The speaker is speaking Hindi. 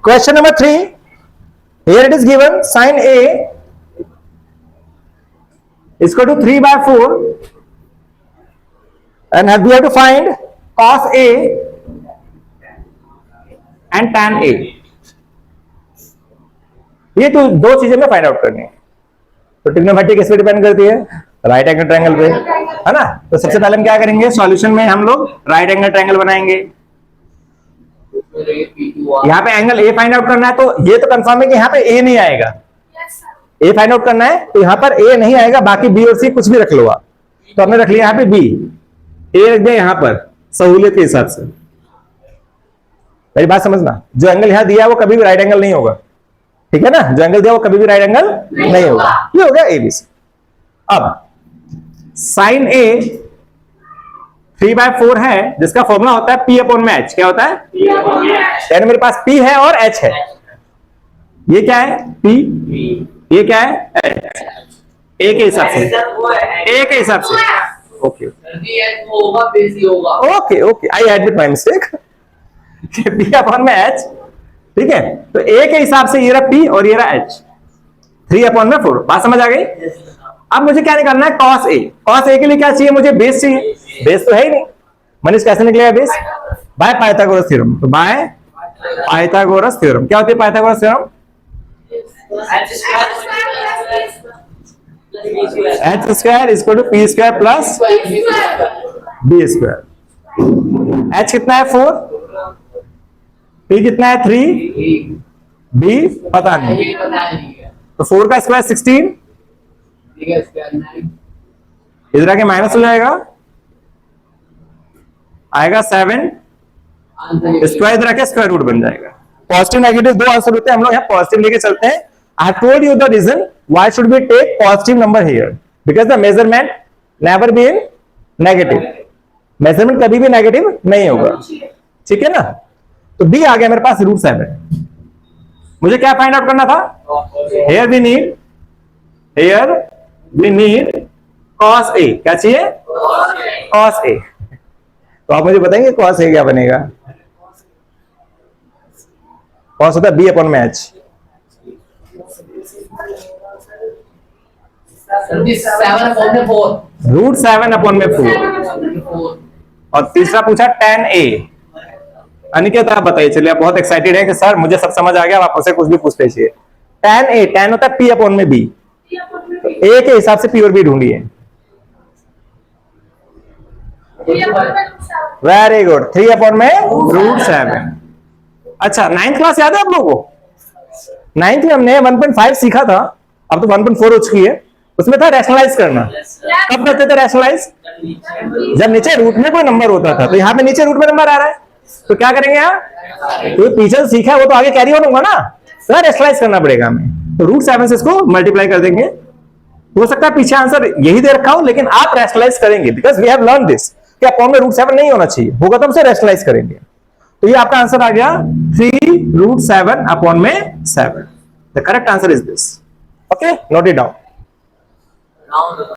Question number 3. Here it is given sin A is equal to 3 by 4 and we have to find cos A and tan A. ये तो दो चीजें में फाइंड आउट करनी है। तो ट्रिग्नोमेट्री किस पे डिपेंड करती है? राइट एंगल ट्रायंगल पे, है ना। तो सबसे पहले हम क्या करेंगे, सॉल्यूशन में हम लोग राइट एंगल ट्रायंगल बनाएंगे। यहाँ पे एंगल ए फाइंड आउट करना है, तो ये तो कंफर्म है कि यहाँ पे ए नहीं आएगा। ए फाइंड आउट करना है तो यहाँ पर ए नहीं आएगा, बाकी बी और सी कुछ भी रख लो आप। तो हमने रख लिया यहाँ पे बी, ए रख दिया यहाँ पर सहूलियत के हिसाब से। मेरी बात समझना, जो एंगल यहाँ दिया है वो कभी भी राइट एंगल नहीं होगा, ठीक है ना। जो एंगल दिया वो कभी भी राइट एंगल नहीं होगा। ये हो गया एबीसी। अब साइन ए 3/4 है, जिसका फॉर्मूला होता है P अपॉन में H। क्या होता है? यानी मेरे पास P है और H है। ये क्या है? P। ये क्या है? H। A के हिसाब से, A के हिसाब से। Okay okay okay, I admit my mistake. P upon में H, ठीक है। तो A के हिसाब से ये रहा P और ये रहा H। 3/4। बात समझ आ गई? अब मुझे क्या निकालना है? cos A। cos A के लिए क्या चाहिए मुझे? बेस चाहिए। बेस तो है ही नहीं। मनीष कैसे निकलेगा बेस? By Pythagoras theorem. तो बाय पाइथागोरस थ्योरम। क्या होती है Pythagoras theorem? h square is equal to p square plus b square. h कितना है? 4। p कितना है? 3। b पता नहीं। तो 4 का स्क्वायर 16, इधर आके माइनस हो जाएगा, आएगा 7, स्क्वायर इधर आके स्क्वायर रूट बन जाएगा। पॉजिटिव नेगेटिव दो आंसर होते हैं, हम लोग यहाँ पॉजिटिव लेके चलते हैं। I have told you the reason why should we take positive number here, because the measurement never be in negative. Measurement कभी भी नेगेटिव नहीं होगा, ठीक है ना। तो बी आ गया मेरे पास √7। मुझे क्या फाइंड आउट करना था? Here we need cos A। क्या चाहिए? cos A। तो आप मुझे बताएंगे cos A क्या बनेगा? cos होता है B अपॉन में H। √7/4। और तीसरा पूछा tan A। अनिकेत आप बताइए। चलिए, आप बहुत एक्साइटेड है कि सर मुझे सब समझ आ गया, आप आपसे कुछ भी पूछ लीजिए। tan A, tan होता है P अपॉन में B। तो A के हिसाब से P और B ढूंढिए। वेरी गुड, 3/में √7। अच्छा, 9th क्लास याद है आप लोगों को? 9th में हमने 1.5 सीखा था, अब तो 1.4 हो चुकी है। उसमें था रैशनलाइज करना। कब करते थे रैशनलाइज? जब नीचे रूट में कोई नंबर होता था। तो यहाँ पे नीचे रूट में नंबर आ रहा है, तो क्या करेंगे यहाँ? तो पीछे सीखा है वो तो आगे कैरी ऑन होगा ना, तो रैशनलाइज करना पड़ेगा हमें। तो √7 से इसको मल्टीप्लाई कर देंगे। हो सकता है पीछे आंसर यही दे रखा हो, लेकिन आप रैशनलाइज करेंगे, because we have learn this कि अपॉन में √7 नहीं होना चाहिए, होगा तो हम उसे रैशनलाइज करेंगे। तो ये आपका आंसर आ गया 3√7/7। The correct answer is this. Okay, note it down.